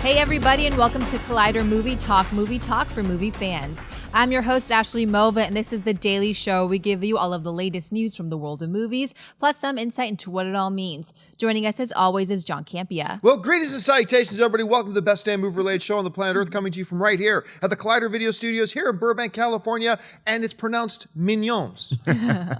Hey everybody, and welcome to Collider Movie Talk for movie fans. I'm your host, Ashley Mova, and this is the daily show. We give you all of the latest news from the world of movies, plus some insight into what it all means. Joining us as always is John Campea. Well, greetings and salutations, everybody. Welcome to the best damn movie-related show on the planet Earth, coming to you from right here at the Collider Video Studios here in Burbank, California, and it's pronounced Mignons.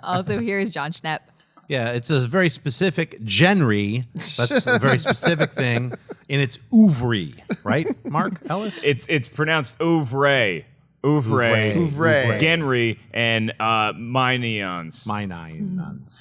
Also, here is Jon Schnepp. Yeah, it's a very specific genre. That's a very specific thing, and it's oeuvre, right, Mark Ellis? It's pronounced oeuvre. Genry and my neons. My neons.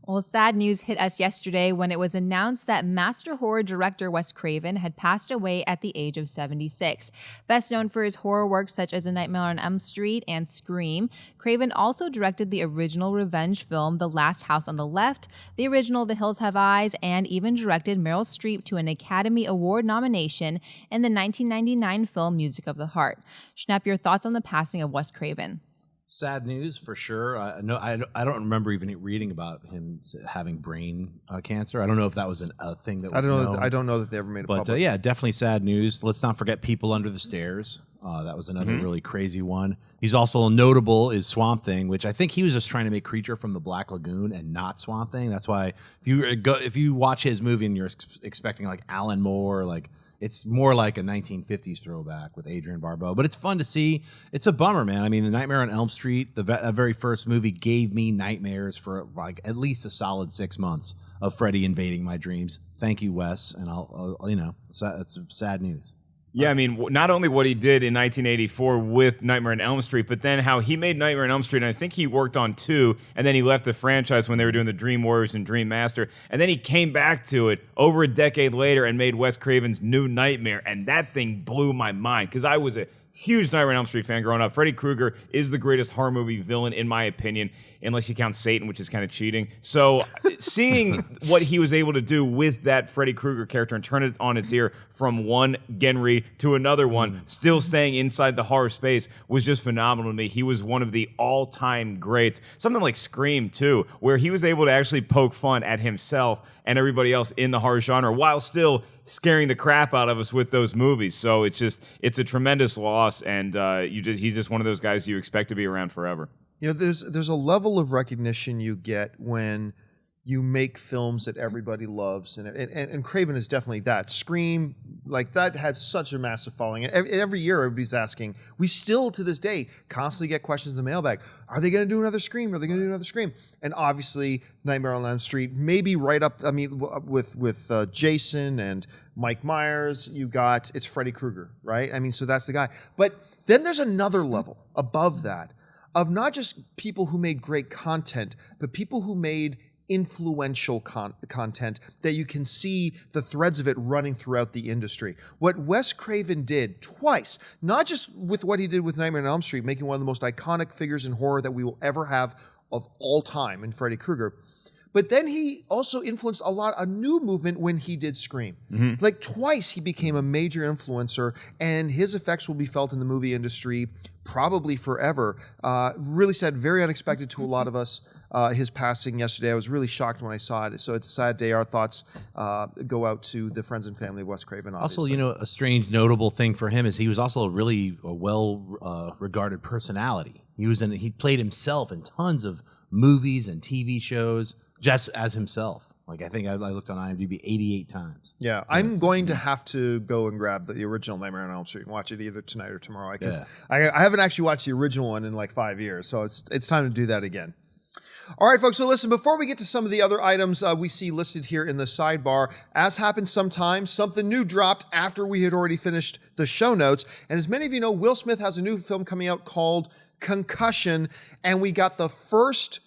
Well, sad news hit us yesterday when it was announced that master horror director Wes Craven had passed away at the age of 76. Best known for his horror works such as A Nightmare on Elm Street and Scream, Craven also directed the original revenge film The Last House on the Left, the original The Hills Have Eyes, and even directed Meryl Streep to an Academy Award nomination in the 1999 film Music of the Heart. Schnepp, your thoughts on the passing of Wes Craven? Sad news for sure. I don't remember even reading about him having brain cancer. I don't know if that was a thing that was known. I don't know that they ever made it public. But yeah, definitely sad news. Let's not forget People Under the Stairs. That was another really crazy one. He's also notable is Swamp Thing, which I think he was just trying to make Creature from the Black Lagoon and not Swamp Thing. That's why if you watch his movie and you're expecting like Alan Moore, like it's more like a 1950s throwback with Adrienne Barbeau, but it's fun to see. It's a bummer, man. I mean, The Nightmare on Elm Street, the very first movie, gave me nightmares for like at least a solid 6 months of Freddy invading my dreams. Thank you, Wes, and I'll it's sad news. Yeah, I mean, not only what he did in 1984 with Nightmare on Elm Street, but then how he made Nightmare on Elm Street, and I think he worked on 2, and then he left the franchise when they were doing the Dream Warriors and Dream Master, and then he came back to it over a decade later and made Wes Craven's New Nightmare, and that thing blew my mind, because I was a huge Nightmare on Elm Street fan growing up. Freddy Krueger is the greatest horror movie villain, in my opinion, unless you count Satan, which is kind of cheating. So seeing what he was able to do with that Freddy Krueger character and turn it on its ear from one Genry to another one, still staying inside the horror space, was just phenomenal to me. He was one of the all-time greats. Something like Scream, too, where he was able to actually poke fun at himself and everybody else in the horror genre while still scaring the crap out of us with those movies. So it's a tremendous loss, and he's just one of those guys you expect to be around forever. You know, there's a level of recognition you get when you make films that everybody loves, and Craven is definitely that. Scream, like that, had such a massive following. Every year, everybody's asking. We still, to this day, constantly get questions in the mailbag. Are they going to do another Scream? Are they going to do another Scream? And obviously, Nightmare on Elm Street, maybe right up. I mean, with Jason and Mike Myers, it's Freddy Krueger, right? I mean, so that's the guy. But then there's another level above that of not just people who made great content, but people who made influential content that you can see the threads of it running throughout the industry. What Wes Craven did twice, not just with what he did with Nightmare on Elm Street, making one of the most iconic figures in horror that we will ever have of all time in Freddy Krueger, but then he also influenced a new movement when he did Scream. Like twice he became a major influencer, and his effects will be felt in the movie industry probably forever. Really sad, very unexpected to a lot of us. His passing yesterday, I was really shocked when I saw it. So it's a sad day. Our thoughts go out to the friends and family of Wes Craven, obviously. Also, a strange, notable thing for him is he was also a well-regarded personality. He played himself in tons of movies and TV shows just as himself. Like, I think I looked on IMDb 88 times. Yeah, I'm going to have to go and grab the original Nightmare on Elm Street and watch it either tonight or tomorrow. Because I haven't actually watched the original one in like 5 years, so it's time to do that again. All right, folks, so listen, before we get to some of the other items we see listed here in the sidebar, as happens sometimes, something new dropped after we had already finished the show notes. And as many of you know, Will Smith has a new film coming out called Concussion, and we got the first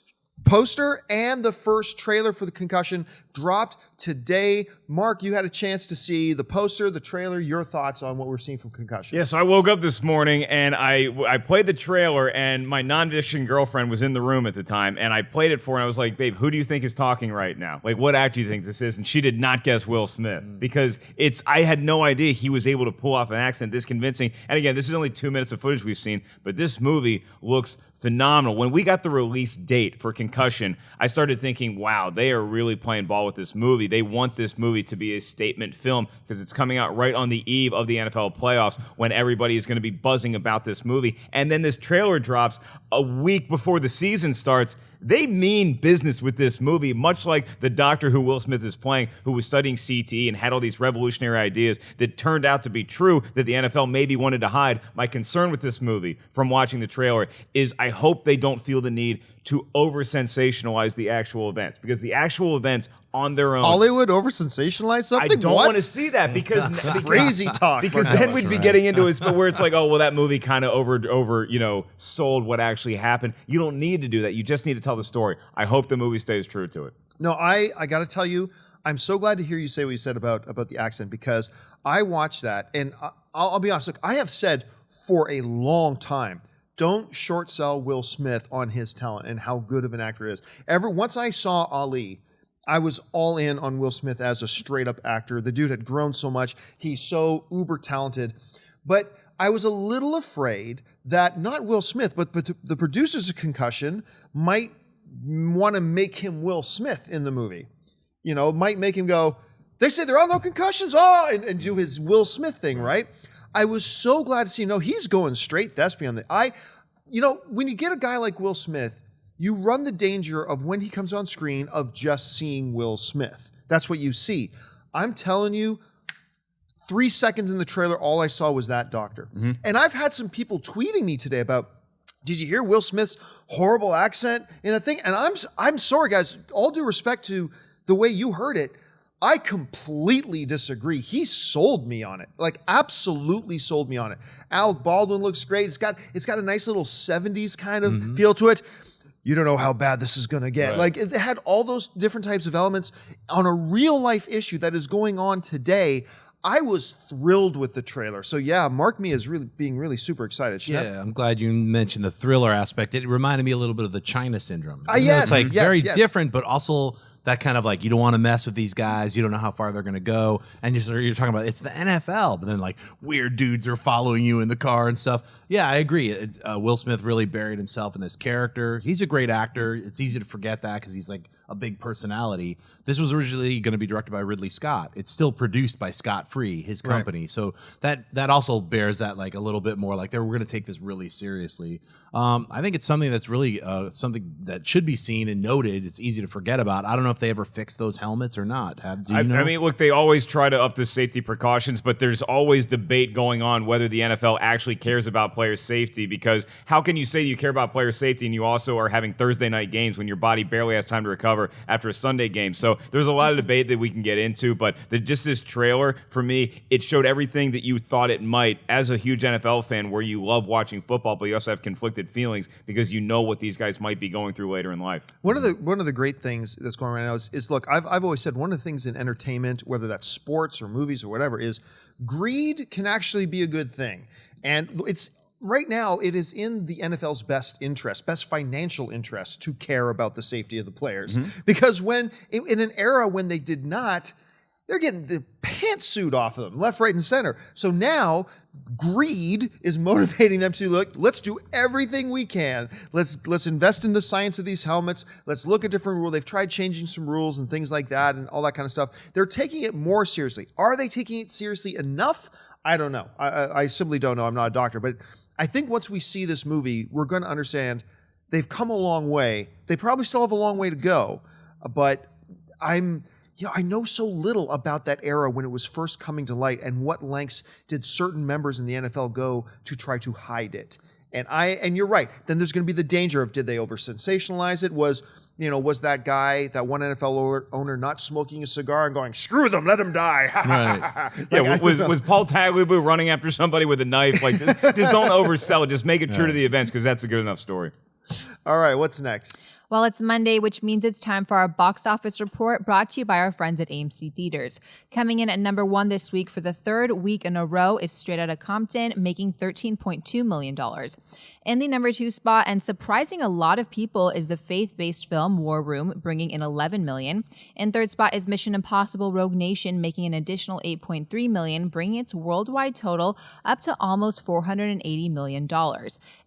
poster and the first trailer for the Concussion dropped today. Mark, you had a chance to see the poster, the trailer, your thoughts on what we're seeing from Concussion. Yeah, so I woke up this morning and I played the trailer, and my nonfiction girlfriend was in the room at the time, and I played it for her, and I was like, babe, who do you think is talking right now? Like, what actor do you think this is? And she did not guess Will Smith, because I had no idea he was able to pull off an accent this convincing. And again, this is only 2 minutes of footage we've seen, but this movie looks phenomenal. When we got the release date for Concussion Concussion, I started thinking, wow, they are really playing ball with this movie. They want this movie to be a statement film because it's coming out right on the eve of the NFL playoffs when everybody is going to be buzzing about this movie. And then this trailer drops a week before the season starts. They mean business with this movie, much like the doctor who Will Smith is playing, who was studying CTE and had all these revolutionary ideas that turned out to be true that the NFL maybe wanted to hide. My concern with this movie from watching the trailer is I hope they don't feel the need to over-sensationalize the actual events, because the actual events on their own... Hollywood over-sensationalize something? I don't want to see that because crazy talk. Because then we'd be getting into it where it's like, oh, well, that movie kind of over sold what actually happened. You don't need to do that. You just need to tell the story. I hope the movie stays true to it. No, I got to tell you, I'm so glad to hear you say what you said about the accent, because I watched that, and I'll be honest. Look, I have said for a long time, don't short sell Will Smith on his talent and how good of an actor he is. Once I saw Ali, I was all in on Will Smith as a straight up actor. The dude had grown so much. He's so uber talented. But I was a little afraid that not Will Smith, but the producers of Concussion might want to make him Will Smith in the movie. Might make him go, they say there are no concussions, and do his Will Smith thing, right? I was so glad to see, no, he's going straight thespian. When you get a guy like Will Smith, you run the danger of when he comes on screen of just seeing Will Smith. That's what you see. I'm telling you, 3 seconds in the trailer, all I saw was that doctor. Mm-hmm. And I've had some people tweeting me today about, did you hear Will Smith's horrible accent in that thing? And I'm sorry, guys, all due respect to the way you heard it, I completely disagree. He sold me on it. Like, absolutely sold me on it. Alec Baldwin looks great. It's got a nice little 70s kind of feel to it. You don't know how bad this is going to get. Right. Like, it had all those different types of elements on a real life issue that is going on today. I was thrilled with the trailer. So yeah, mark me as being really super excited. Schnepp? Yeah, I'm glad you mentioned the thriller aspect. It reminded me a little bit of the China syndrome. Yes, it's very different, but also that kind of like, you don't want to mess with these guys. You don't know how far they're going to go. And you're talking about, it's the NFL, but then like weird dudes are following you in the car and stuff. Yeah, I agree. Will Smith really buried himself in this character. He's a great actor. It's easy to forget that because he's like a big personality. This was originally going to be directed by Ridley Scott. It's still produced by Scott Free, his company. Right. So that also bears that like a little bit more like we're going to take this really seriously. I think it's something that's really something that should be seen and noted. It's easy to forget about. I don't know if they ever fixed those helmets or not. Do you know? I mean, look, they always try to up the safety precautions, but there's always debate going on whether the NFL actually cares about player safety, because how can you say you care about player safety and you also are having Thursday night games when your body barely has time to recover after a Sunday game? So there's a lot of debate that we can get into, but just this trailer, for me, it showed everything that you thought it might as a huge NFL fan, where you love watching football, but you also have conflicted feelings because you know what these guys might be going through later in life. One of the great things that's going on right now is look, I've always said one of the things in entertainment, whether that's sports or movies or whatever, is greed can actually be a good thing. And it's right now, it is in the NFL's best financial interest to care about the safety of the players. Mm-hmm. Because when in an era when they did not, they're getting the pantsuit off of them, left, right, and center. So now greed is motivating them to look, let's do everything we can. Let's invest in the science of these helmets. Let's look at different rules. They've tried changing some rules and things like that and all that kind of stuff. They're taking it more seriously. Are they taking it seriously enough? I don't know. I simply don't know. I'm not a doctor. But I think once we see this movie, we're going to understand they've come a long way. They probably still have a long way to go. But I know so little about that era when it was first coming to light and what lengths did certain members in the NFL go to try to hide it. And you're right. Then there's going to be the danger of, did they over sensationalize it? Was that guy, that one NFL owner, not smoking a cigar and going, screw them, let them die? Right. Yeah, was Paul Tagliabue running after somebody with a knife? Like, just don't oversell it. Just make it true to the events, because that's a good enough story. All right, what's next? Well, it's Monday, which means it's time for our box office report, brought to you by our friends at AMC Theaters. Coming in at number 1 this week for the third week in a row is Straight Outta Compton, making $13.2 million. In the number 2 spot, and surprising a lot of people, is the faith-based film War Room, bringing in $11 million. In third spot is Mission Impossible Rogue Nation, making an additional $8.3 million, bringing its worldwide total up to almost $480 million.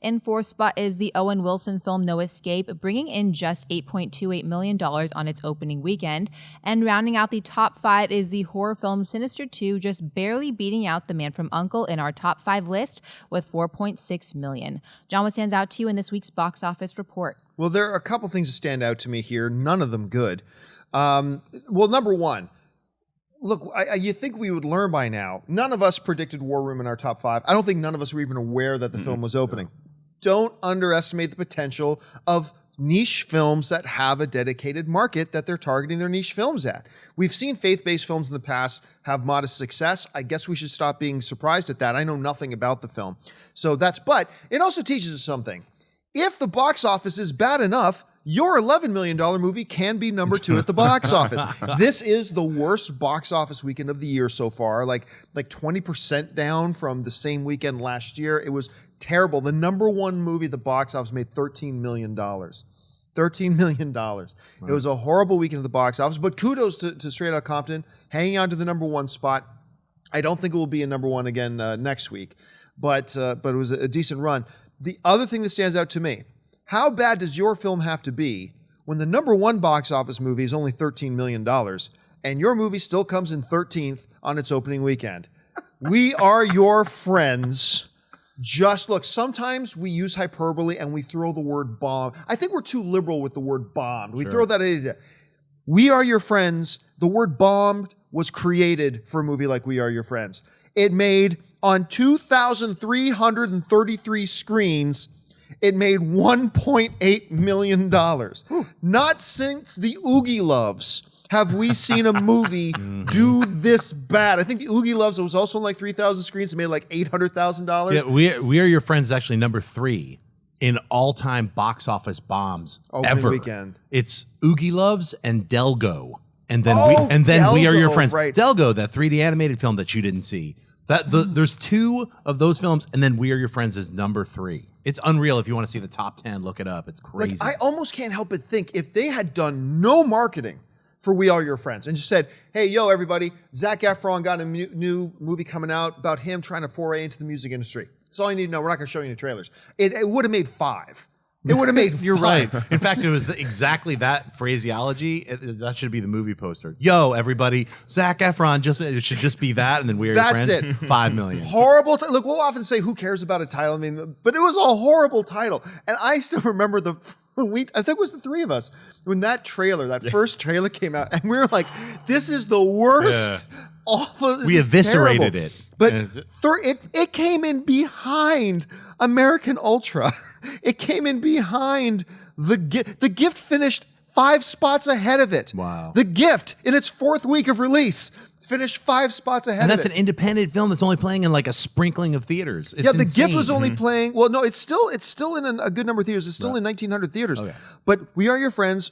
In fourth spot is the Owen Wilson film No Escape, bringing in in just $8.28 million on its opening weekend. And rounding out the top 5 is the horror film Sinister 2, just barely beating out The Man from U.N.C.L.E. in our top 5 list with $4.6 million. John, what stands out to you in this week's box office report? Well, there are a couple things that stand out to me here, none of them good. Well, number one, look, you think we would learn by now. None of us predicted War Room in our top 5. I don't think none of us were even aware that the film was opening. Don't underestimate the potential of niche films that have a dedicated market that they're targeting their niche films at. We've seen faith-based films in the past have modest success. I guess we should stop being surprised at that. I know nothing about the film. But it also teaches us something. If the box office is bad enough, your $11 million movie can be number 2 at the box office. This is the worst box office weekend of the year so far, like 20% down from the same weekend last year. It was terrible. The number 1 movie at the box office made $13 million. $13 million. Wow. It was a horrible weekend at the box office, but kudos to Straight Outta Compton, hanging on to the number 1 spot. I don't think it will be a number 1 again next week, but it was a decent run. The other thing that stands out to me, how bad does your film have to be when the number 1 box office movie is only $13 million and your movie still comes in 13th on its opening weekend? We Are Your Friends. Just look, sometimes we use hyperbole and we throw the word bomb. I think we're too liberal with the word bombed. We throw that in. We Are Your Friends. The word bombed was created for a movie like We Are Your Friends. It made on 2,333 screens. It made $1.8 million. Not since the Oogie Loves have we seen a movie do this bad. I think the Oogie Loves was also on like 3,000 screens. It made like $800,000. Yeah, We Are Your Friends is actually number 3 in all-time box office bombs ever. Weekend. It's Oogie Loves and Delgo. And then, Delgo, We Are Your Friends. right. Delgo, that 3D animated film that you didn't see. There's 2 of those films, and then We Are Your Friends is number 3. It's unreal. If you want to see the top 10, look it up. It's crazy. Like, I almost can't help but think if they had done no marketing for We Are Your Friends and just said, hey, yo, everybody, Zac Efron got a new movie coming out about him trying to foray into the music industry. That's all you need to know. We're not going to show you any trailers. It would have made 5. It would have made You're 5. right. In fact, it was exactly that phraseology. That should be the movie poster. Yo, everybody, Zac Efron, it should just be that, and then We Are Your That's Friends. it. $5 million. Horrible. Look, we'll often say, who cares about a title? I mean, but it was a horrible title. And I still remember I think it was the 3 of us, when that first trailer came out, and we were like, this is the worst. Yeah. Awful. We eviscerated it. But it came in behind American Ultra. It came in behind The Gift. The Gift finished 5 spots ahead of it. Wow. The Gift, in its 4th week of release, finished 5 spots ahead of it. And that's an independent film that's only playing in like a sprinkling of theaters. It's The insane. Gift was only playing. Well, no, it's still in a good number of theaters. It's still in 1,900 theaters. Okay. But We Are Your Friends,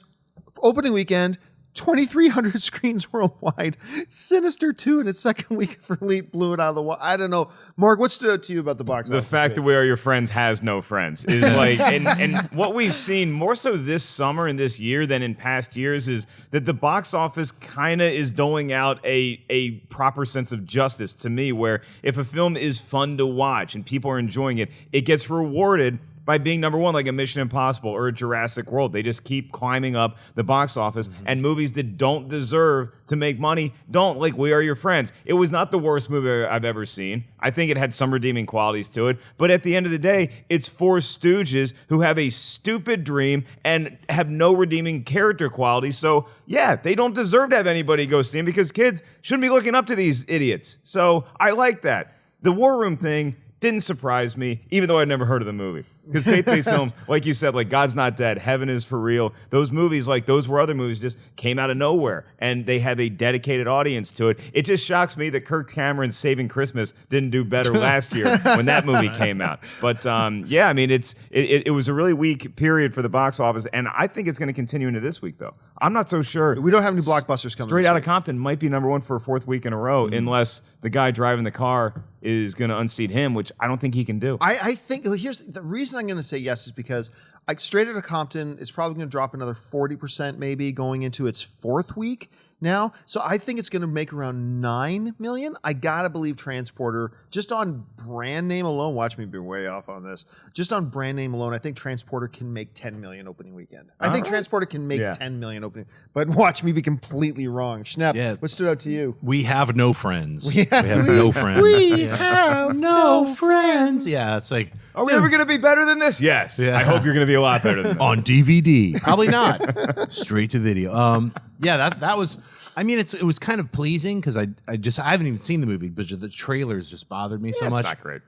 opening weekend, 2,300 screens worldwide. Sinister 2 in its 2nd week of release blew it out of the water. I don't know. Mark, what stood out to you about the box office? The fact that We Are Your Friends has no friends is like, and what we've seen more so this summer and this year than in past years is that the box office kind of is doling out a proper sense of justice to me, where if a film is fun to watch and people are enjoying it, it gets rewarded by being number 1, like a Mission Impossible or a Jurassic World. They just keep climbing up the box office, and movies that don't deserve to make money don't, like We Are Your Friends. It was not the worst movie I've ever seen. I think it had some redeeming qualities to it, but at the end of the day, it's 4 stooges who have a stupid dream and have no redeeming character qualities. So yeah, they don't deserve to have anybody go see them, because kids shouldn't be looking up to these idiots. So I like that. The War Room thing didn't surprise me, even though I'd never heard of the movie. Because faith-based films, like you said, like God's Not Dead, Heaven is for Real, those movies, like those were other movies, just came out of nowhere, and they have a dedicated audience to it. It just shocks me that Kirk Cameron's Saving Christmas didn't do better last year when that movie came out. But yeah, I mean, it was a really weak period for the box office, and I think it's going to continue into this week, though. I'm not so sure. We don't have any blockbusters coming. Straight Outta Compton might be number 1 for a 4th week in a row, unless the guy driving the car is going to unseat him, which I don't think he can do. I think here's the reason I'm going to say yes is because Straight Outta Compton is probably going to drop another 40% maybe going into its 4th week now. So I think it's going to make around 9 million. I got to believe Transporter, just on brand name alone, watch me be way off on this. Just on brand name alone, I think Transporter can make 10 million opening weekend. I think Transporter can make 10 million opening, but watch me be completely wrong. Schnepp, what stood out to you? We have no friends. We have no friends. We have no friends. Yeah, it's like, are we ever going to be better than this? Yes. Yeah. I hope you're going to be a lot better than this. On DVD. Probably not. Straight to video. That was, I mean, it was kind of pleasing because I haven't even seen the movie, but the trailers just bothered me so much. It's not great.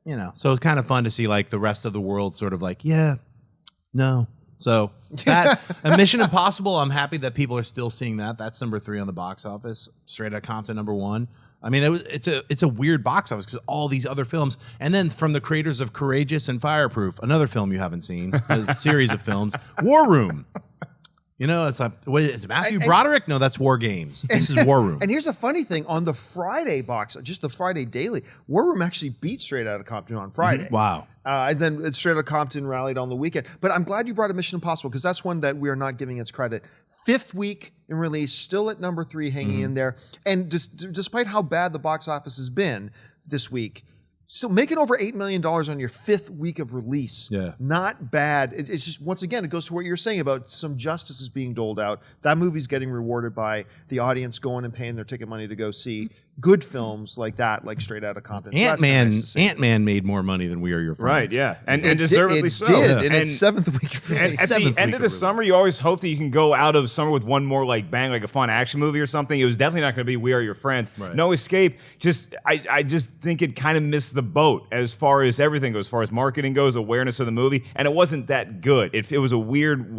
Yeah, so it's kind of fun to see like the rest of the world sort of like, no. So that Mission Impossible, I'm happy that people are still seeing that. That's number 3 on the box office. Straight Outta Compton, number 1. I mean, it's a weird box office because all these other films, and then from the creators of Courageous and Fireproof, another film you haven't seen, a series of films, War Room. You know, it's like, what is it, Matthew Broderick? No, that's War Games. This is War Room. And here's the funny thing: on the Friday box, just the Friday daily, War Room actually beat Straight Outta Compton on Friday. Mm-hmm. Wow. And then Straight Outta Compton rallied on the weekend. But I'm glad you brought up Mission Impossible because that's one that we are not giving its credit. 5th week in release, still at number 3, hanging in there. And despite how bad the box office has been this week, still making over $8 million on your 5th week of release. Yeah. Not bad. It's just, once again, it goes to what you're saying about some justice is being doled out. That movie's getting rewarded by the audience going and paying their ticket money to go see good films like that, like Straight Outta Compton. Ant-Man made more money than We Are Your Friends. Right, yeah. And deservedly so. It did in its 7th week of release. At the end of the summer, you always hope that you can go out of summer with one more like bang, like a fun action movie or something. It was definitely not going to be We Are Your Friends. Right. No Escape. I just think it kind of missed the boat as far as everything goes, as far as marketing goes, awareness of the movie, and it wasn't that good. It was a weird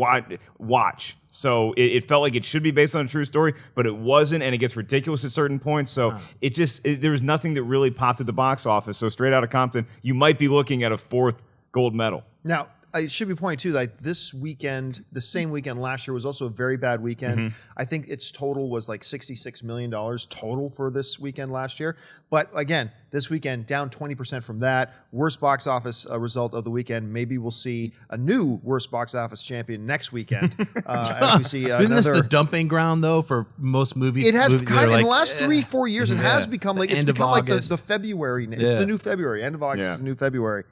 watch. So it felt like it should be based on a true story, but it wasn't, and it gets ridiculous at certain points. So there was nothing that really popped at the box office. So Straight Outta Compton, you might be looking at a 4th gold medal. Now, it should be pointed too, like this weekend, the same weekend last year was also a very bad weekend. Mm-hmm. I think its total was like $66 million total for this weekend last year. But again, this weekend down 20% from that. Worst box office result of the weekend. Maybe we'll see a new worst box office champion next weekend. As we see Isn't this the dumping ground though for most movies? It has kind of in the last 3-4 years. It has become like it's become like the February. It's the new February. End of August is the new February.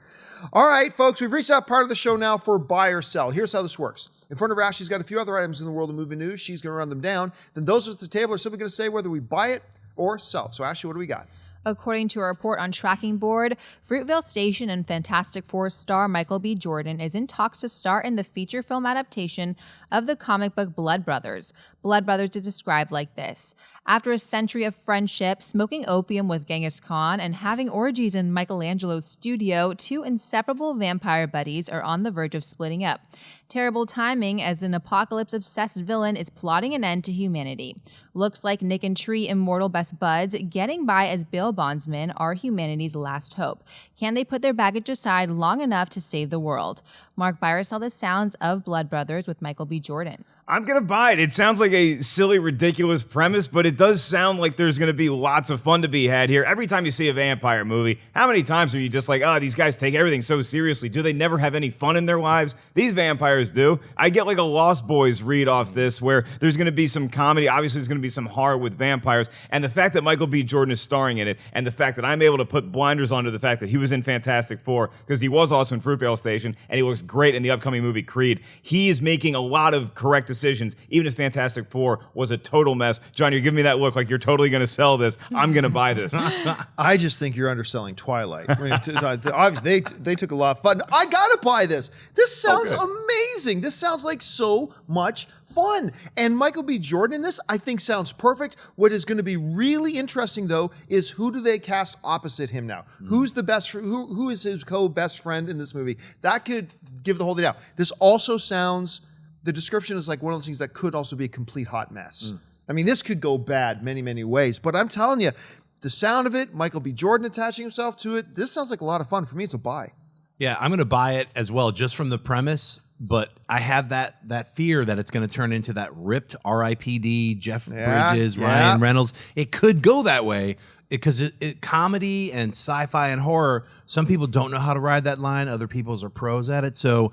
All right, folks, we've reached that part of the show now for buy or sell. Here's how this works. In front of her, she's got a few other items in the world of movie news. She's going to run them down. Then those at the table are simply going to say whether we buy it or sell it. So, Ashley, what do we got? According to a report on Tracking Board, Fruitvale Station and Fantastic Four star Michael B. Jordan is in talks to star in the feature film adaptation of the comic book Blood Brothers. Blood Brothers is described like this. After a century of friendship, smoking opium with Genghis Khan, and having orgies in Michelangelo's studio, 2 inseparable vampire buddies are on the verge of splitting up. Terrible timing, as an apocalypse-obsessed villain is plotting an end to humanity. Looks like Nick and Tree, immortal best buds, getting by as bail bondsmen are humanity's last hope. Can they put their baggage aside long enough to save the world? Mark Byers saw the sounds of Blood Brothers with Michael B. Jordan. I'm going to buy it. It sounds like a silly, ridiculous premise, but it does sound like there's going to be lots of fun to be had here. Every time you see a vampire movie, how many times are you just like, these guys take everything so seriously? Do they never have any fun in their lives? These vampires do. I get like a Lost Boys read off this where there's going to be some comedy. Obviously, there's going to be some horror with vampires. And the fact that Michael B. Jordan is starring in it, and the fact that I'm able to put blinders onto the fact that he was in Fantastic Four, because he was also in Fruitvale Station, and he looks great in the upcoming movie Creed. He is making a lot of correct decisions, even if Fantastic Four was a total mess. John, you're giving me that look like you're totally going to sell this. I'm going to buy this. I just think you're underselling Twilight. I mean, obviously, they took a lot of fun. I got to buy this. This sounds amazing. This sounds like so much fun. And Michael B. Jordan in this, I think, sounds perfect. What is going to be really interesting, though, is who do they cast opposite him now? Who's the best? Who is his co-best friend in this movie? That could give the whole thing out. This also sounds... The description is like one of those things that could also be a complete hot mess. I mean, this could go bad many, many ways. But I'm telling you, the sound of it, Michael B. Jordan attaching himself to it, this sounds like a lot of fun. For me, it's a buy. Yeah, I'm going to buy it as well, just from the premise. But I have that fear that it's going to turn into that ripped R.I.P.D. Jeff Bridges, Ryan Reynolds. It could go that way because comedy and sci-fi and horror, some people don't know how to ride that line. Other people are pros at it. So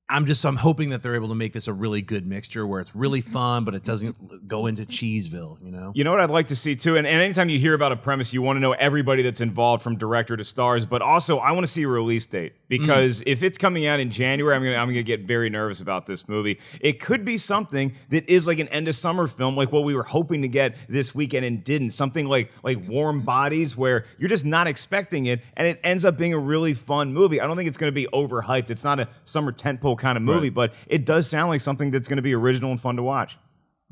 I'm hoping that they're able to make this a really good mixture where it's really fun, but it doesn't go into Cheeseville, you know? You know what I'd like to see too? And anytime you hear about a premise, you want to know everybody that's involved from director to stars, but also I want to see a release date because if it's coming out in January, I'm gonna get very nervous about this movie. It could be something that is like an end of summer film, like what we were hoping to get this weekend and didn't. Something like Warm Bodies, where you're just not expecting it, and it ends up being a really fun movie. I don't think it's going to be overhyped. It's not a summer tentpole kind of movie, but it does sound like something that's going to be original and fun to watch.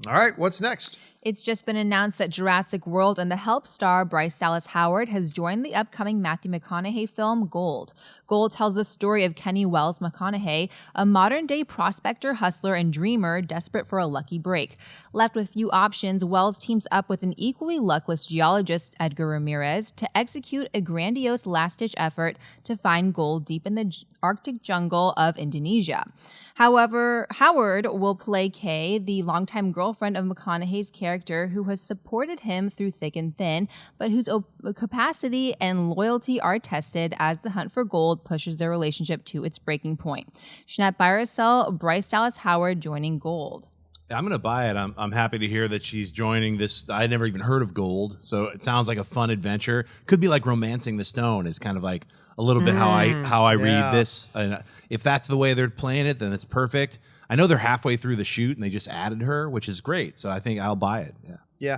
All right, what's next? It's just been announced that Jurassic World and the Help star Bryce Dallas Howard has joined the upcoming Matthew McConaughey film Gold. Gold tells the story of Kenny Wells McConaughey, a modern-day prospector, hustler, and dreamer desperate for a lucky break. Left with few options, Wells teams up with an equally luckless geologist, Edgar Ramirez, to execute a grandiose last-ditch effort to find gold deep in the Arctic jungle of Indonesia. However, Howard will play Kay, the longtime girlfriend of McConaughey's character who has supported him through thick and thin, but whose capacity and loyalty are tested as the hunt for gold pushes their relationship to its breaking point. Schnepp Byracel, Bryce Dallas Howard joining Gold. I'm going to buy it. I'm happy to hear that she's joining this. I never even heard of Gold, so it sounds like a fun adventure. Could be like Romancing the Stone is kind of like a little bit how I read this. And if that's the way they're playing it, then it's perfect. I know they're halfway through the shoot and they just added her, which is great. So I think I'll buy it. Yeah.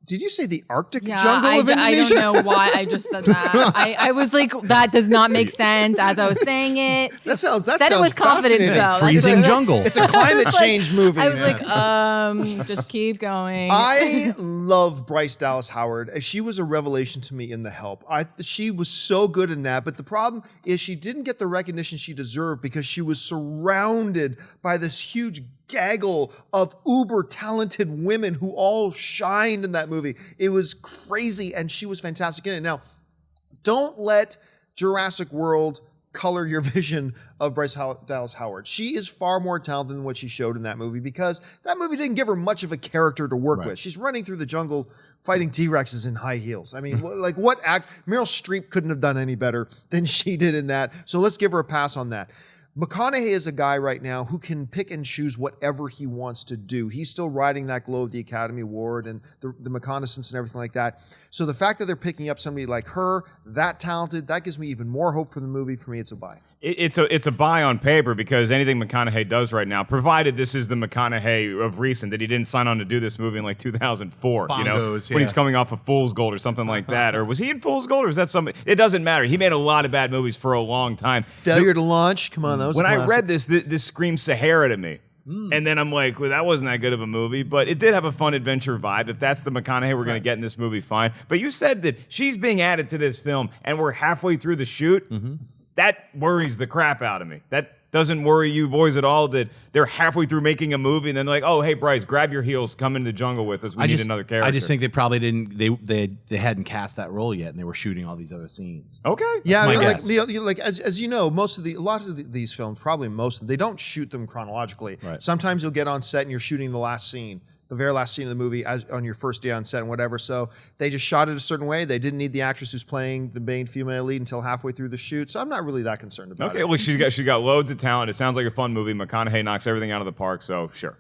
Did you say the Arctic jungle of Indonesia? I don't know why I just said that. I was like, that does not make sense as I was saying it. That sounds said it with confidence though. Freezing jungle. It's a climate change movie. I was like, just keep going. I love Bryce Dallas Howard. She was a revelation to me in The Help. She was so good in that, but the problem is she didn't get the recognition she deserved because she was surrounded by this huge gaggle of uber talented women who all shined in that movie. It was crazy, and she was fantastic in it. Now, don't let Jurassic World color your vision of Bryce Dallas Howard. She is far more talented than what she showed in that movie because that movie didn't give her much of a character to work with. She's running through the jungle fighting T-Rexes in high heels. I mean, what act? Meryl Streep couldn't have done any better than she did in that. So let's give her a pass on that. McConaughey is a guy right now who can pick and choose whatever he wants to do. He's still riding that glow of the Academy Award and the reconnaissance and everything like that. So the fact that they're picking up somebody like her, that talented, that gives me even more hope for the movie. For me, it's a buy. It's a buy on paper because anything McConaughey does right now, provided this is the McConaughey of recent, that he didn't sign on to do this movie in like 2004, Bongos, when he's coming off of Fool's Gold or something like that. Or was he in Fool's Gold or is that something? It doesn't matter. He made a lot of bad movies for a long time. Failure to Launch, come on, that was when classic. I read this screams Sahara to me. And then I'm like, well, that wasn't that good of a movie, but it did have a fun adventure vibe. If that's the McConaughey we're going to get in this movie, fine. But you said that she's being added to this film and we're halfway through the shoot. That worries the crap out of me. That doesn't worry you boys at all that they're halfway through making a movie and then they're like, oh, hey, Bryce, grab your heels, come into the jungle with us. We need another character. I just think they probably didn't, they hadn't cast that role yet and they were shooting all these other scenes. Okay. Yeah, I That's mean, my guess. like as you know, a lot of these films, probably most of them, they don't shoot them chronologically. Right. Sometimes you'll get on set and you're shooting the last scene, the very last scene of the movie on your first day on set and whatever. So they just shot it a certain way. They didn't need the actress who's playing the main female lead until halfway through the shoot. So I'm not really that concerned about it. Okay, well, she's got loads of talent. It sounds like a fun movie. McConaughey knocks everything out of the park, so sure.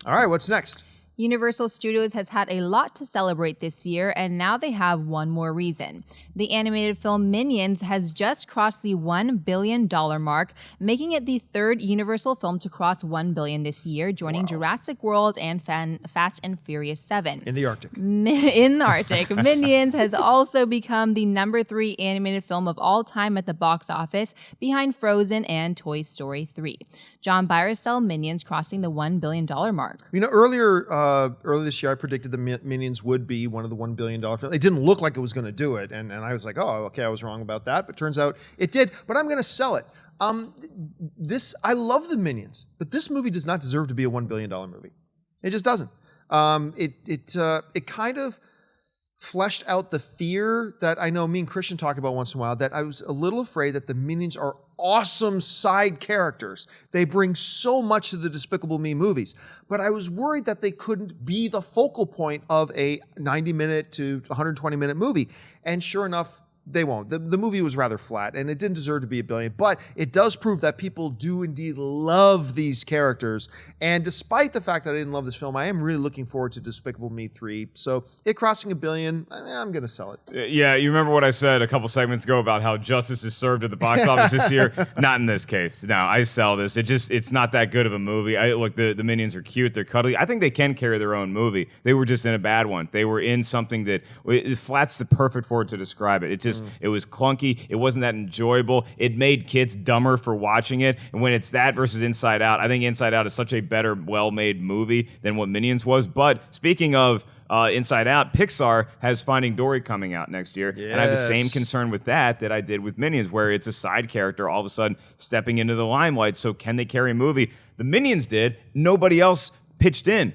All right, what's next? Universal Studios has had a lot to celebrate this year, and now they have one more reason. The animated film Minions has just crossed the $1 billion mark, making it the third Universal film to cross $1 billion this year, joining Jurassic World and Fast and Furious 7. In the Arctic. In the Arctic. Minions has also become the number 3 animated film of all time at the box office, behind Frozen and Toy Story 3. John Byracel, Minions crossing the $1 billion mark. You know, earlier this year, I predicted the Minions would be one of the $1 billion films. It didn't look like it was going to do it, and I was like, oh, okay, I was wrong about that. But turns out it did. But I'm going to sell it. I love the Minions, but this movie does not deserve to be a $1 billion movie. It just doesn't. It kind of fleshed out the fear that I know me and Christian talk about once in a while, that I was a little afraid that the Minions are awesome side characters. They bring so much to the Despicable Me movies. But I was worried that they couldn't be the focal point of a 90-minute to 120-minute movie. And sure enough, they won't. The movie was rather flat, and it didn't deserve to be $1 billion, but it does prove that people do indeed love these characters. And despite the fact that I didn't love this film, I am really looking forward to Despicable Me 3. So it crossing $1 billion, I'm going to sell it. Yeah, you remember what I said a couple segments ago about how justice is served at the box office this year? Not in this case. No, I sell this. It's not that good of a movie. Look, the Minions are cute. They're cuddly. I think they can carry their own movie. They were just in a bad one. They were in something that flat's the perfect word to describe it. It was clunky. It wasn't that enjoyable. It made kids dumber for watching it. And when it's that versus Inside Out, I think Inside Out is such a better, well-made movie than what Minions was. But speaking of Inside Out, Pixar has Finding Dory coming out next year. Yes. And I have the same concern with that I did with Minions, where it's a side character all of a sudden stepping into the limelight. So can they carry a movie? The Minions did. Nobody else pitched in.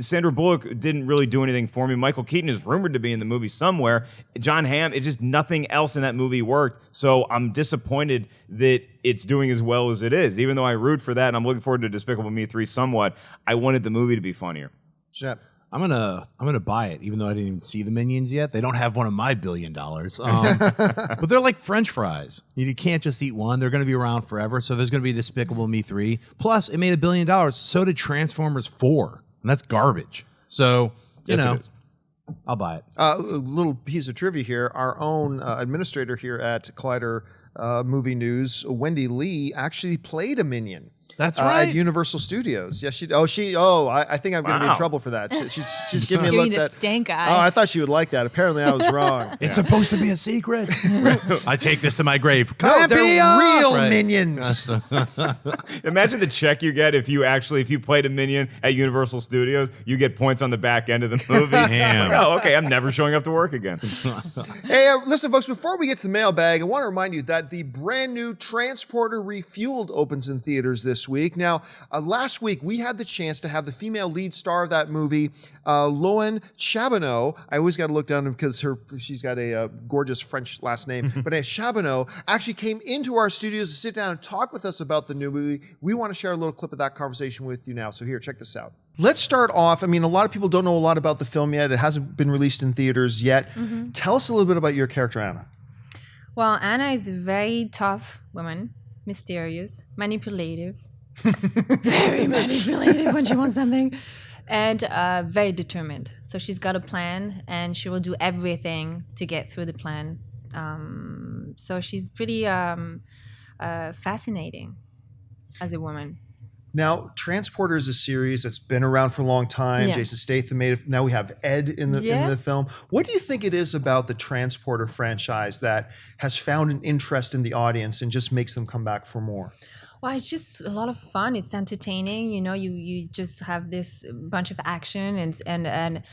Sandra Bullock didn't really do anything for me. Michael Keaton is rumored to be in the movie somewhere. John Hamm, nothing else in that movie worked. So I'm disappointed that it's doing as well as it is. Even though I root for that and I'm looking forward to Despicable Me 3 somewhat, I wanted the movie to be funnier. Yep. I'm gonna buy it, even though I didn't even see the Minions yet. They don't have one of my $1 billion, but they're like French fries. You can't just eat one; they're gonna be around forever. So there's gonna be Despicable Me 3. Plus, it made $1 billion. So did Transformers 4, and that's garbage. So you know, I'll buy it. A little piece of trivia here: our own administrator here at Collider Movie News, Wendy Lee, actually played a Minion. That's right. At Universal Studios. Yes, I think I'm going to be in trouble for that. She's giving me a look that stank eye. Oh, I thought she would like that. Apparently I was wrong. It's supposed to be a secret. I take this to my grave. No, they're real Right. Minions. Imagine the check you get if you played a Minion at Universal Studios. You get points on the back end of the movie. Damn. Like, oh, okay, I'm never showing up to work again. Hey, listen, folks, before we get to the mailbag, I want to remind you that the brand new Transporter Refueled opens in theaters this week. Now, last week, we had the chance to have the female lead star of that movie, Loan Chabanol. I always got to look down because she's got a gorgeous French last name. But Chabanol actually came into our studios to sit down and talk with us about the new movie. We want to share a little clip of that conversation with you now. So here, check this out. Let's start off. I mean, a lot of people don't know a lot about the film yet. It hasn't been released in theaters yet. Mm-hmm. Tell us a little bit about your character, Anna. Well, Anna is a very tough woman, mysterious, manipulative, very manipulative when she wants something, and very determined. So she's got a plan, and she will do everything to get through the plan. So she's pretty fascinating as a woman. Now, Transporter is a series that's been around for a long time. Yeah. Jason Statham made it. Now we have Ed in the film. What do you think it is about the Transporter franchise that has found an interest in the audience and just makes them come back for more? Well, it's just a lot of fun. It's entertaining. You know, you just have this bunch of action and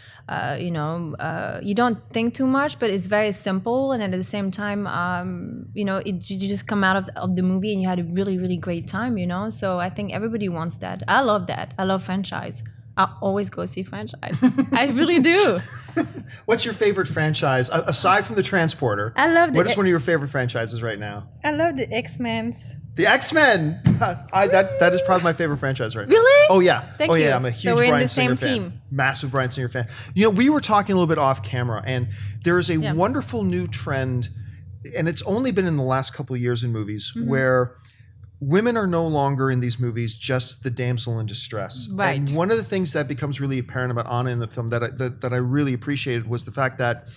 you don't think too much, but it's very simple. And at the same time, you just come out of the movie and you had a really, really great time, you know? So I think everybody wants that. I love that. I love franchise. I always go see franchise. I really do. What's your favorite franchise, aside from the Transporter? I love What is one of your favorite franchises right now? I love the X-Men. The X-Men. That is probably my favorite franchise right now. Really? Oh yeah. Thank yeah. you. I'm a huge So we're in Bryan the Singer same fan. team. Massive Bryan Singer fan. You know, we were talking a little bit off camera, and there is a wonderful new trend, and it's only been in the last couple of years in movies, where women are no longer in these movies just the damsel in distress. Right. And one of the things that becomes really apparent about Anna in the film that I really appreciated was the fact that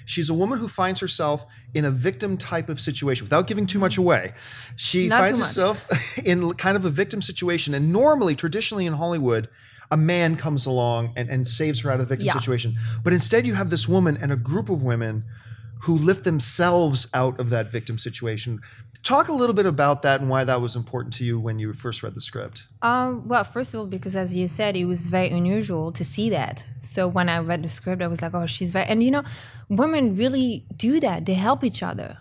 she's a woman who finds herself in a victim type of situation. Without giving too much away, she finds herself in kind of a victim situation. And normally, traditionally in Hollywood, a man comes along and saves her out of a victim situation. But instead, you have this woman and a group of women who lift themselves out of that victim situation. Talk a little bit about that and why that was important to you when you first read the script. Well, first of all, because as you said, it was very unusual to see that. So when I read the script, I was like, oh, she's very... And, you know, women really do that. They help each other.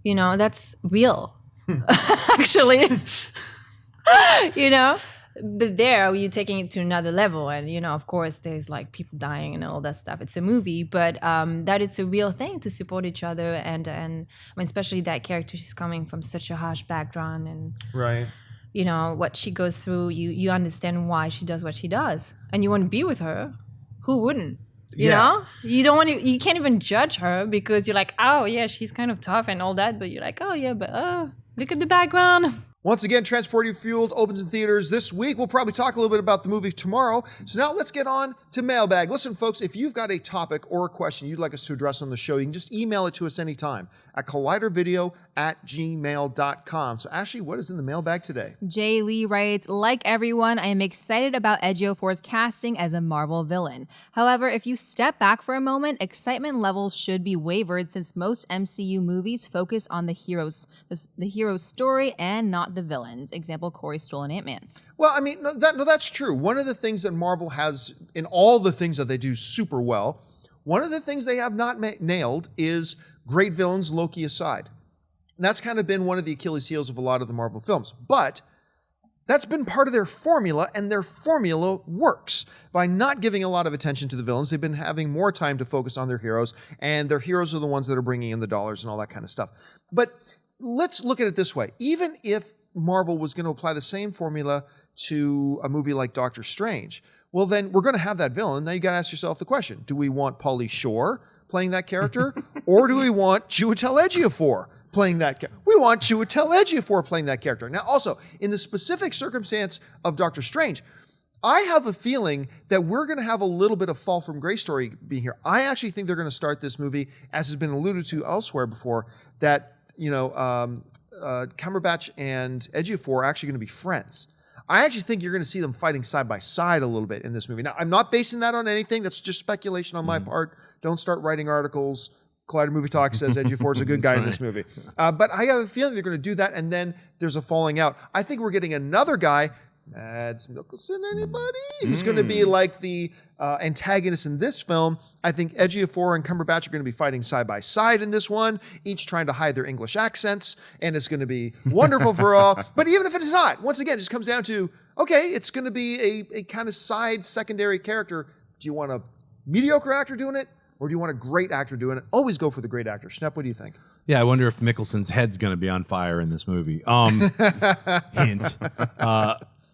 You know, that's real, actually. You know? But there, you're taking it to another level. And, you know, of course, there's like people dying and all that stuff. It's a movie, but that it's a real thing to support each other. And I mean, especially that character, she's coming from such a harsh background. And, right. you know, what she goes through, you understand why she does what she does. And you want to be with her. Who wouldn't? You know, you don't want to. You can't even judge her because you're like, oh yeah, she's kind of tough and all that, but you're like, oh yeah, but look at the background. Once again, Transporting Fueled opens in theaters this week. We'll probably talk a little bit about the movie tomorrow. So now let's get on to Mailbag. Listen, folks, if you've got a topic or a question you'd like us to address on the show, you can just email it to us anytime at collidervideo@gmail.com. So Ashley, what is in the mailbag today? Jay Lee writes, like everyone, I am excited about Ejiofor's casting as a Marvel villain. However, if you step back for a moment, excitement levels should be wavered since most MCU movies focus on the hero's story and not the villains. Example, Corey Stoll and Ant-Man. Well, I mean, that's true. One of the things that Marvel has in all the things that they do super well, one of the things they have not nailed is great villains, Loki aside. And that's kind of been one of the Achilles heels of a lot of the Marvel films. But that's been part of their formula, and their formula works. By not giving a lot of attention to the villains, they've been having more time to focus on their heroes, and their heroes are the ones that are bringing in the dollars and all that kind of stuff. But let's look at it this way. Even if Marvel was going to apply the same formula to a movie like Doctor Strange, well, then we're going to have that villain. Now you got to ask yourself the question, do we want Pauly Shore playing that character, or do we want Chiwetel Ejiofor playing that character? We want Chiwetel Ejiofor playing that character. Now, also, in the specific circumstance of Doctor Strange, I have a feeling that we're going to have a little bit of fall from grace story being here. I actually think they're going to start this movie, as has been alluded to elsewhere before, that Cumberbatch and Ejiofor are actually going to be friends. I actually think you're going to see them fighting side by side a little bit in this movie. Now, I'm not basing that on anything. That's just speculation on my part. Don't start writing articles. Collider Movie Talk says Ejiofor is a good guy in this movie. But I have a feeling they're going to do that, and then there's a falling out. I think we're getting another guy, Mads Mikkelsen, anybody? Who's going to be like the antagonist in this film. I think Ejiofor and Cumberbatch are going to be fighting side by side in this one, each trying to hide their English accents, and it's going to be wonderful for all. But even if it is not, once again, it just comes down to, okay, it's going to be a kind of side secondary character. Do you want a mediocre actor doing it, or do you want a great actor doing it? Always go for the great actor. Schnepp, what do you think? Yeah, I wonder if Mikkelsen's head's going to be on fire in this movie. Hint.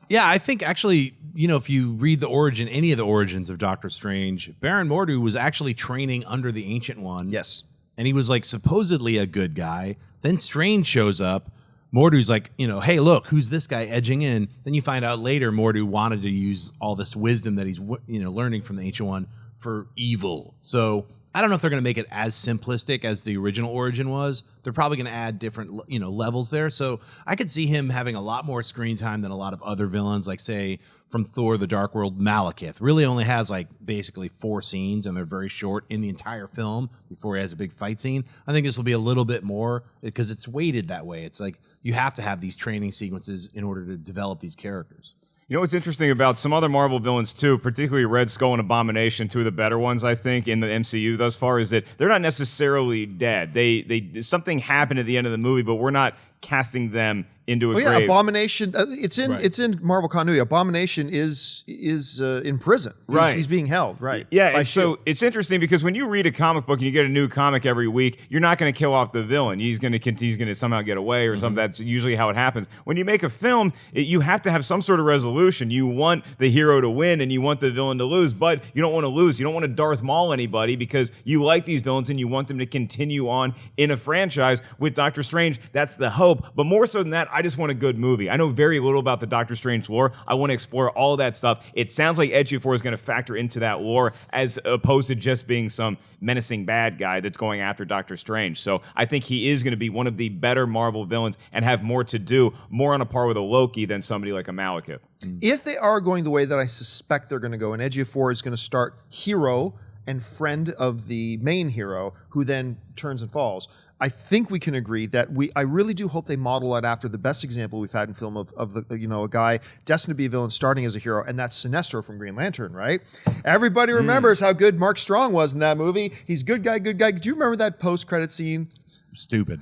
Yeah, I think actually, if you read any of the origins of Doctor Strange, Baron Mordo was actually training under the Ancient One. Yes. And he was like supposedly a good guy. Then Strange shows up. Mordu's like, hey, look, who's this guy edging in? Then you find out later Mordo wanted to use all this wisdom that he's learning from the Ancient One for evil. So I don't know if they're going to make it as simplistic as the original origin was. They're probably going to add different, levels there. So I could see him having a lot more screen time than a lot of other villains, like say from Thor: The Dark World, Malekith. Really only has like basically 4 scenes, and they're very short in the entire film before he has a big fight scene. I think this will be a little bit more because it's weighted that way. It's like you have to have these training sequences in order to develop these characters. You know what's interesting about some other Marvel villains too, particularly Red Skull and Abomination, 2 of the better ones I think in the MCU thus far, is that they're not necessarily dead. They something happened at the end of the movie, but we're not casting them into a grave. Abomination. It's in Marvel continuity. Abomination is in prison. He's being held. Right. Yeah. And so it's interesting because when you read a comic book and you get a new comic every week, you're not going to kill off the villain. He's going to somehow get away or something. That's usually how it happens. When you make a film, you have to have some sort of resolution. You want the hero to win and you want the villain to lose, but you don't want to lose. You don't want to Darth Maul anybody because you like these villains and you want them to continue on in a franchise. With Doctor Strange, that's the hope. But more so than that, I just want a good movie. I know very little about the Doctor Strange lore. I want to explore all of that stuff. It sounds like Ejiofor is going to factor into that lore as opposed to just being some menacing bad guy that's going after Doctor Strange. So I think he is going to be one of the better Marvel villains and have more to do, more on a par with a Loki than somebody like a Malekith. If they are going the way that I suspect they're going to go, and Ejiofor is going to start hero and friend of the main hero, who then turns and falls, I think we can agree that I really do hope they model it after the best example we've had in film of a guy destined to be a villain starting as a hero, and that's Sinestro from Green Lantern, right? Everybody remembers how good Mark Strong was in that movie. He's good guy. Do you remember that post-credit scene? Stupid.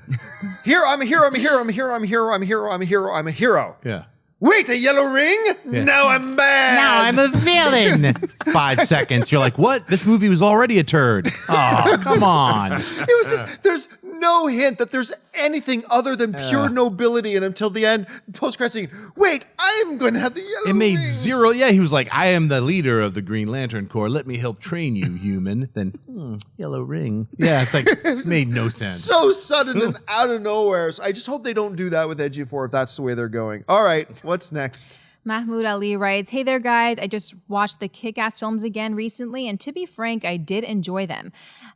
Hero, I'm a hero, I'm a hero, I'm a hero, I'm a hero, I'm a hero, I'm a hero, I'm a hero. Yeah. Wait, a yellow ring? Yeah. Now I'm bad. Now I'm a villain. 5 seconds. You're like, what? This movie was already a turd. Oh, come on. It was just, there's no hint that there's anything other than pure nobility in him till the end. Post-credit scene. Wait, I'm going to have the yellow It made ring. zero. Yeah, he was like, I am the leader of the Green Lantern Corps. Let me help train you, human. Then, yellow ring. Yeah, it's like, it made no sense. So sudden and out of nowhere. So I just hope they don't do that with Edgy 4 if that's the way they're going. All right, what's next? Mahmoud Ali writes, "Hey there, guys. I just watched the Kick-Ass films again recently, and to be frank, I did enjoy them.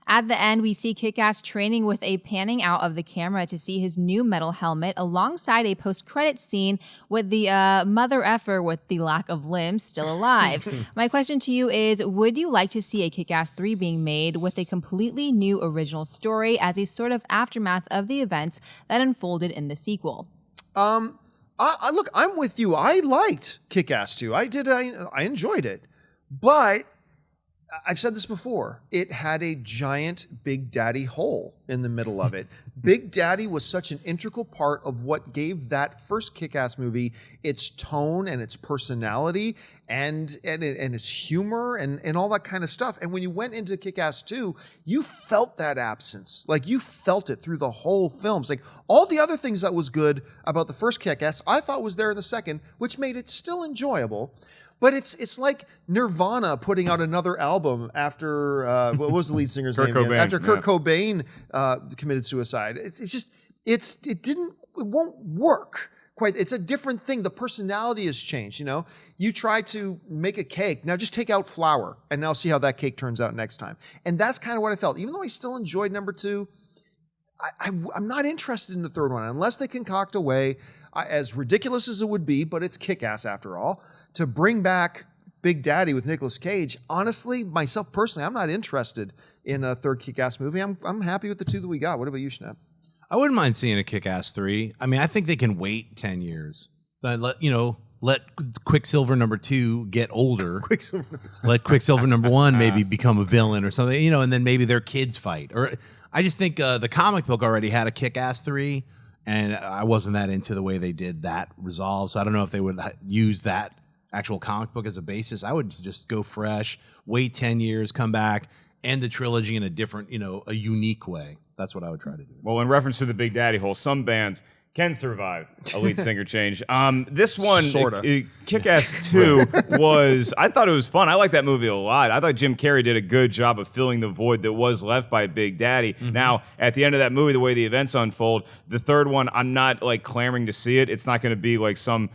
At the end, we see Kick-Ass training with a panning out of the camera to see his new metal helmet alongside a post-credit scene with the mother effer with the lack of limbs still alive. My question to you is, would you like to see a Kick-Ass 3 being made with a completely new original story as a sort of aftermath of the events that unfolded in the sequel?" Look, I'm with you. I liked Kick-Ass 2. I did. I enjoyed it. But I've said this before. It had a giant Big Daddy hole in the middle of it. Big Daddy was such an integral part of what gave that first Kick-Ass movie its tone and its personality and its humor and all that kind of stuff. And when you went into Kick-Ass 2, you felt that absence. Like, you felt it through the whole film. It's like all the other things that was good about the first Kick-Ass, I thought was there in the second, which made it still enjoyable. But it's like Nirvana putting out another album after what was the lead singer's name? Cobain, After Kurt Cobain committed suicide. It won't work quite. It's a different thing. The personality has changed. You know, you try to make a cake. Now just take out flour and now see how that cake turns out next time. And that's kind of what I felt. Even though I still enjoyed number 2, I'm not interested in the third one unless they concoct a way, as ridiculous as it would be, but it's Kick-Ass after all, to bring back Big Daddy with Nicolas Cage. Honestly, myself personally, I'm not interested in a third Kick-Ass movie. I'm happy with the 2 that we got. What about you, Schnepp? I wouldn't mind seeing a Kick-Ass 3. I mean, I think they can wait 10 years. But let Quicksilver number 2 get older. Quicksilver number 2. Let Quicksilver number 1 maybe become a villain or something, and then maybe their kids fight. Or I just think the comic book already had a Kick-Ass 3, and I wasn't that into the way they did that resolve. So I don't know if they would use that actual comic book as a basis. I would just go fresh, wait 10 years, come back, end the trilogy in a different, a unique way. That's what I would try to do. Well, in reference to the Big Daddy hole, some bands can survive a lead singer change. This one, Sorta. Kick-Ass 2, I thought it was fun. I liked that movie a lot. I thought Jim Carrey did a good job of filling the void that was left by Big Daddy. Mm-hmm. Now, at the end of that movie, the way the events unfold, the third one, I'm not like clamoring to see it. It's not going to be like some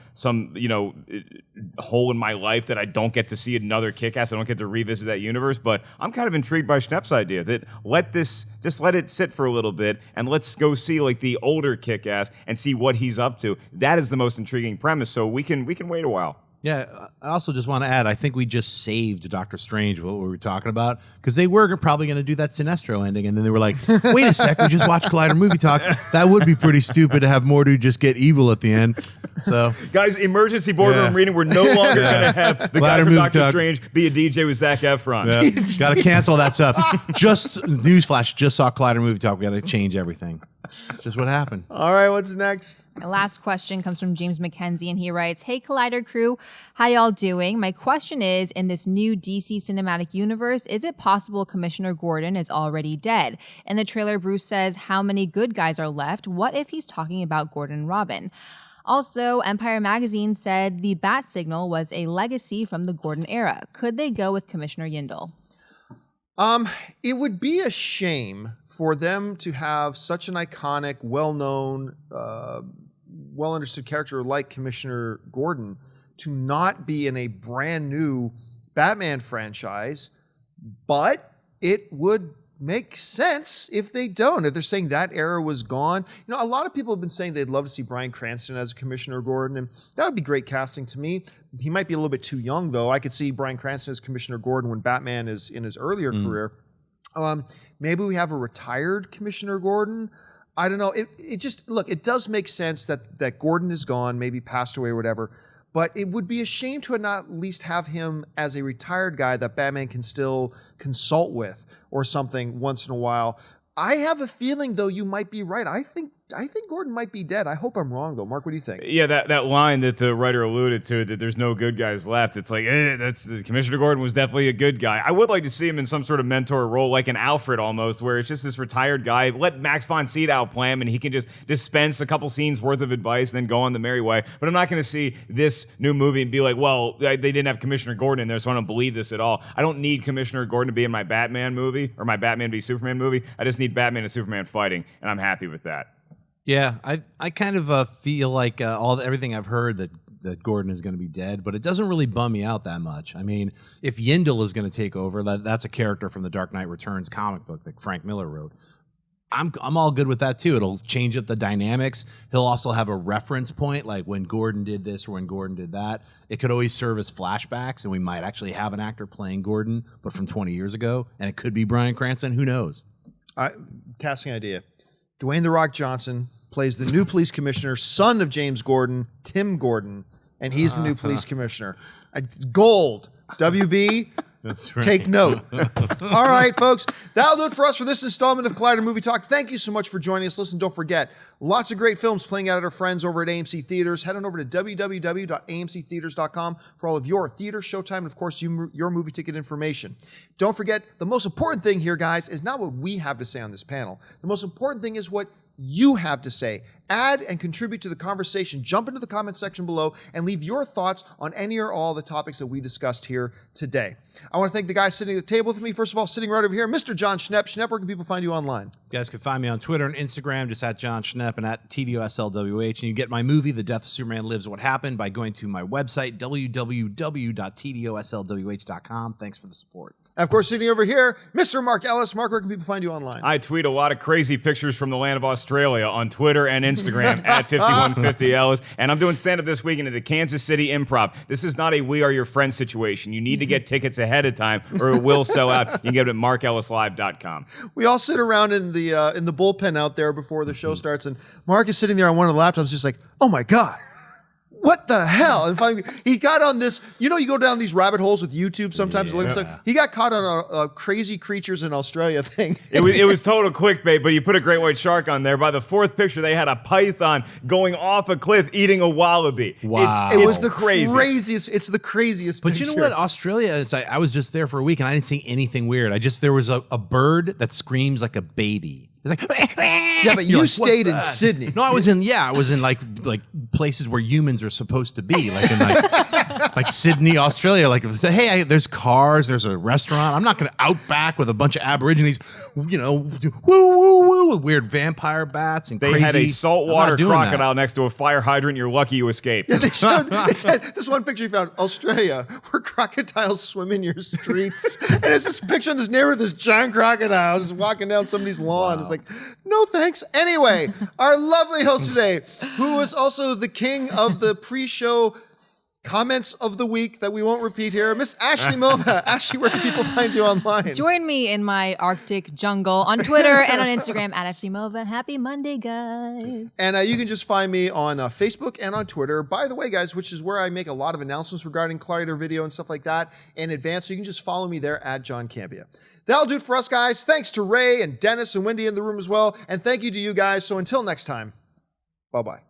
hole in my life that I don't get to see another Kick-Ass. I don't get to revisit that universe. But I'm kind of intrigued by Schnepp's idea that let it sit for a little bit and let's go see like the older Kick-Ass and see what he's up to. That is the most intriguing premise. So we can wait a while. Yeah, I also just want to add, I think we just saved Doctor Strange, what we were talking about, because they were probably going to do that Sinestro ending, and then they were like, wait a sec, we just watched Collider Movie Talk. That would be pretty stupid to have Mordo just get evil at the end. So, guys, emergency boardroom reading. We're no longer going to have the guy from Doctor Strange be a DJ with Zac Efron. Yeah. Got to cancel that stuff. Just, newsflash, just saw Collider Movie Talk. We got to change everything. That's just what happened. All right, what's next? The last question comes from James McKenzie, and he writes, "Hey, Collider crew, how y'all doing? My question is, in this new DC cinematic universe, is it possible Commissioner Gordon is already dead? In the trailer, Bruce says, how many good guys are left? What if he's talking about Gordon and Robin? Also, Empire Magazine said the bat signal was a legacy from the Gordon era. Could they go with Commissioner Yindel?" It would be a shame for them to have such an iconic, well-known, well-understood character like Commissioner Gordon to not be in a brand new Batman franchise, but it would make sense if they don't. If they're saying that era was gone. A lot of people have been saying they'd love to see Bryan Cranston as Commissioner Gordon, and that would be great casting to me. He might be a little bit too young, though. I could see Bryan Cranston as Commissioner Gordon when Batman is in his earlier career. Maybe we have a retired Commissioner Gordon. I don't know. It does make sense that Gordon is gone, maybe passed away or whatever, but it would be a shame to not at least have him as a retired guy that Batman can still consult with or something once in a while. I have a feeling, though, you might be right. I think I think Gordon might be dead. I hope I'm wrong, though. Mark, what do you think? Yeah, that line that the writer alluded to, that there's no good guys left. It's like, Commissioner Gordon was definitely a good guy. I would like to see him in some sort of mentor role, like an Alfred almost, where it's just this retired guy. Let Max von Sydow play him, and he can just dispense a couple scenes worth of advice, then go on the merry way. But I'm not going to see this new movie and be like, well, they didn't have Commissioner Gordon in there, so I don't believe this at all. I don't need Commissioner Gordon to be in my Batman movie or my Batman v Superman movie. I just need Batman and Superman fighting, and I'm happy with that. Yeah, I kind of feel like everything I've heard that Gordon is going to be dead, but it doesn't really bum me out that much. I mean, if Yindel is going to take over, that's a character from the Dark Knight Returns comic book that Frank Miller wrote. I'm all good with that too. It'll change up the dynamics. He'll also have a reference point, like when Gordon did this or when Gordon did that. It could always serve as flashbacks, and we might actually have an actor playing Gordon, but from 20 years ago, and it could be Bryan Cranston. Who knows? Casting idea. Dwayne "The Rock" Johnson plays the new police commissioner, son of James Gordon, Tim Gordon, and he's the new police commissioner. Gold. WB, That's right. take note. All right, folks, that'll do it for us for this installment of Collider Movie Talk. Thank you so much for joining us. Listen, don't forget, lots of great films playing out at our friends over at AMC Theaters. Head on over to www.amctheaters.com for all of your theater, showtime, and of course, your movie ticket information. Don't forget, the most important thing here, guys, is not what we have to say on this panel. The most important thing is what you have to say. Add and contribute to the conversation. Jump into the comment section below and leave your thoughts on any or all the topics that we discussed here today. I want to thank the guys sitting at the table with me. First of all, sitting right over here, Mr. Jon Schnepp. Schnepp, where can people find you online? You guys can find me on Twitter and Instagram, just at Jon Schnepp and at TDOSLWH. And you get my movie, The Death of Superman Lives What Happened, by going to my website, www.TDOSLWH.com. Thanks for the support. And of course, sitting over here, Mr. Mark Ellis. Mark, where can people find you online? I tweet a lot of crazy pictures from the land of Australia on Twitter and Instagram at 5150 Ellis. And I'm doing stand-up this weekend at the Kansas City Improv. This is not a We Are Your Friends situation. You need to get tickets ahead of time or it will sell out. You can get it at markellislive.com. We all sit around in the bullpen out there before the show starts, and Mark is sitting there on one of the laptops just like, oh my God. What the hell? And finally, he got on this, you go down these rabbit holes with YouTube sometimes. Yeah. He got caught on a crazy creatures in Australia thing. It was total clickbait, but you put a great white shark on there. By the fourth picture, they had a python going off a cliff eating a wallaby. Wow. It was the crazy. craziest. It's the craziest But picture. you know what? Australia, I was just there for a week and I didn't see anything weird. There was a bird that screams like a baby. It's like, yeah, but you stayed in Sydney. No, I was in like places where humans are supposed to be, like in like Sydney, Australia. Like, hey, there's cars, there's a restaurant. I'm not going to outback with a bunch of Aborigines, woo woo woo, with weird vampire bats and They crazy. had a saltwater crocodile next to a fire hydrant. You're lucky you escaped. Yeah, they said this one picture you found, Australia, where crocodiles swim in your streets. And it's this picture in this neighborhood, this giant crocodile just walking down somebody's lawn. Wow. It's like, no thanks. Anyway, our lovely host today, who was also the king of the pre-show comments of the week that we won't repeat here, Miss Ashley Milva. Ashley, where can people find you online? Join me in my Arctic jungle on Twitter and on Instagram at Ashley Milva. Happy Monday, guys. And you can just find me on Facebook and on Twitter. By the way, guys, which is where I make a lot of announcements regarding Collider video and stuff like that in advance. So you can just follow me there at John Campea. That'll do it for us, guys. Thanks to Ray and Dennis and Wendy in the room as well. And thank you to you guys. So until next time, bye-bye.